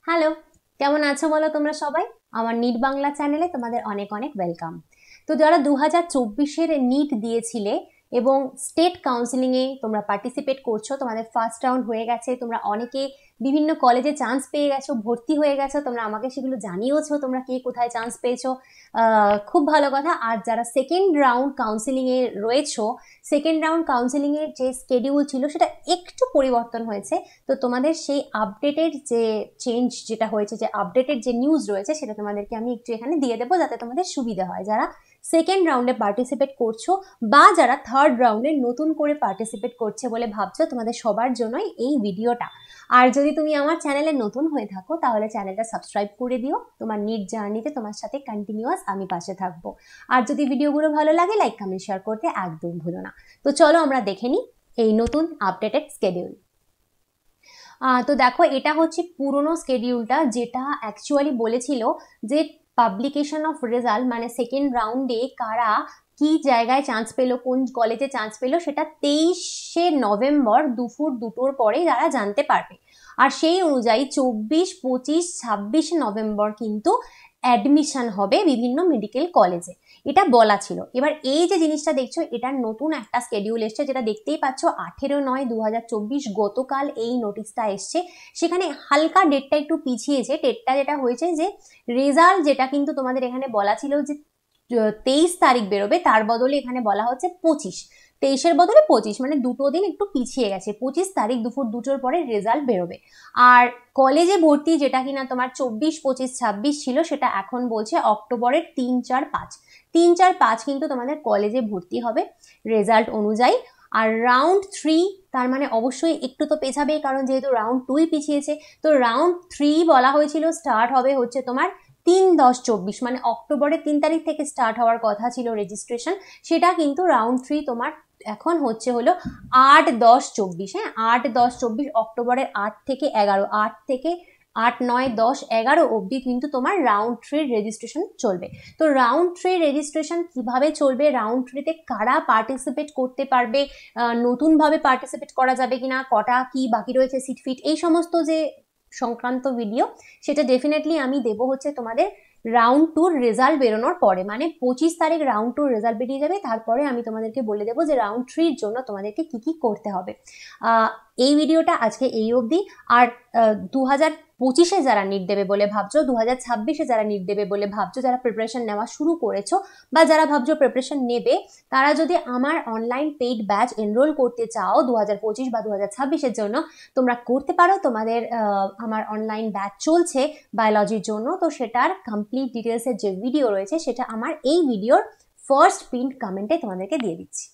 Hello, কেমন আছো বলো তোমরা সবাই? আমার নিট বাংলা চ্যানেলে তোমাদের অনেক অনেক ওয়েলকাম। তো যারা 2024-এর নিট দিয়েছিলে এবং স্টেট কাউন্সিলিংয়ে তোমরা পার্টিসিপেট করছো, তোমাদের ফার্স্ট রাউন্ড হয়ে গেছে, তোমরা অনেকে বিভিন্ন কলেজে চান্স পেয়ে গেছো, ভর্তি হয়ে গেছো, তোমরা আমাকে সেগুলো জানিয়েছো তোমরা কে কোথায় চান্স পেয়েছো। খুব ভালো কথা। আর যারা সেকেন্ড রাউন্ড কাউন্সিলিংয়ে রয়েছো, সেকেন্ড রাউন্ড কাউন্সিলিংয়ের যে স্কেডিউল ছিল সেটা একটু পরিবর্তন হয়েছে। তো তোমাদের সেই আপডেটেড যে চেঞ্জ যেটা হয়েছে, যে আপডেটেড যে নিউজ রয়েছে, সেটা তোমাদেরকে আমি একটু এখানে দিয়ে দেবো যাতে তোমাদের সুবিধা হয়। যারা সেকেন্ড রাউন্ডে পার্টিসিপেট করছো বা যারা থার্ড রাউন্ডে নতুন করে পার্টিসিপেট করছে বলে ভাবছো, তোমাদের সবার জন্যই এই ভিডিওটা। আর যদি তুমি আমার চ্যানেলে নতুন হয়ে থাকো তাহলে চ্যানেলটা সাবস্ক্রাইব করে দিও। তোমার নিট জার্নিতে তোমার সাথে কন্টিনিউয়াস আমি পাশে থাকবো। আর যদি ভিডিওগুলো ভালো লাগে, লাইক কমেন্ট শেয়ার করতে একদম ভুলো না। তো চলো আমরা দেখে নিই এই নতুন আপডেটেড স্কেডিউল। তো দেখো, এটা হচ্ছে পুরনো স্কেডিউলটা, যেটা অ্যাকচুয়ালি বলেছিল যে পাবলিকেশন অফ রেজাল্ট মানে সেকেন্ড রাউন্ডে কারা কি জায়গায় চান্স পেলো, কোন কলেজে চান্স পেলো, সেটা 23শে নভেম্বর দুপুর 2টোর পরে তারা জানতে পারবে। আর সেই অনুযায়ী 24, 25, 26 নভেম্বর কিন্তু অ্যাডমিশন হবে বিভিন্ন মেডিকেল কলেজে, এটা বলা ছিল। এবার এই যে জিনিসটা দেখছো, এটার নতুন একটা স্কেডিউল এসছে, যেটা দেখতেই পাচ্ছ 18/9/2024 গতকাল এই নোটিশটা এসছে। সেখানে হালকা ডেটটা একটু পিছিয়েছে। ডেটটা যেটা হয়েছে যে রেজাল্ট যেটা কিন্তু তোমাদের এখানে বলা ছিল যে 23 তারিখ বেরোবে, তার বদলে এখানে বলা হচ্ছে 25। 23-এর বদলে 25, মানে দুটো দিন একটু পিছিয়ে গেছে। 25 তারিখ দুপুর 2টোর পরে রেজাল্ট বেরোবে। আর কলেজে ভর্তি যেটা কিনা তোমার 24, 25, 26 ছিল, সেটা এখন বলছে অক্টোবরের 3, 4, 5। 3, 4, 5 কিন্তু তোমাদের কলেজে ভর্তি হবে রেজাল্ট অনুযায়ী। আর রাউন্ড 3 তার মানে অবশ্যই একটু তো পেছাবে, কারণ যেহেতু রাউন্ড 2 পিছিয়েছে। তো রাউন্ড 3 বলা হয়েছিল স্টার্ট হবে হচ্ছে তোমার 3/10/24, মানে অক্টোবরের 3 তারিখ থেকে স্টার্ট হওয়ার কথা ছিল রেজিস্ট্রেশন। সেটা কিন্তু রাউন্ড 3 তোমার এখন হচ্ছে হলো 8/10/24। হ্যাঁ, 8/10/24, অক্টোবরের 8 থেকে 11, 8 থেকে 8, 9, 10, 11 অবধি কিন্তু তোমার রাউন্ড 3 রেজিস্ট্রেশন চলবে। তো রাউন্ড 3 রেজিস্ট্রেশন কিভাবে চলবে, রাউন্ড 3তে কারা পার্টিসিপেট করতে পারবে, নতুনভাবে পার্টিসিপেট করা যাবে কিনা, কটা কি বাকি রয়েছে সিট ফিট, এই সমস্ত যে সংক্রান্ত ভিডিও, সেটা ডেফিনেটলি আমি দেবো হচ্ছে তোমাদের রাউন্ড 2 রেজাল্ট বেরোনোর পরে। মানে 25 তারিখ রাউন্ড 2 রেজাল্ট বেরিয়ে যাবে, তারপরে আমি তোমাদেরকে বলে দেবো যে রাউন্ড 3-র জন্য তোমাদেরকে কি কি করতে হবে। এই ভিডিওটা আজকে এই অবধি। আর 2025-এ যারা নিট দেবে বলে ভাবছো, 2026-এ যারা নিট দেবে বলে ভাবছো, যারা প্রিপারেশন নেওয়া শুরু করেছো বা যারা ভাবছো প্রিপারেশন নেবে, তারা যদি আমার অনলাইন পেইড ব্যাচ এনরোল করতে চাও 2025 বা 2026-এর জন্য, তোমরা করতে পারো। তোমাদের আমার অনলাইন ব্যাচ চলছে বায়োলজির জন্য। তো সেটার কমপ্লিট ডিটেলসের যে ভিডিও রয়েছে, সেটা আমার এই ভিডিওর ফার্স্ট পিন কমেন্টে তোমাদেরকে দিয়ে দিচ্ছি।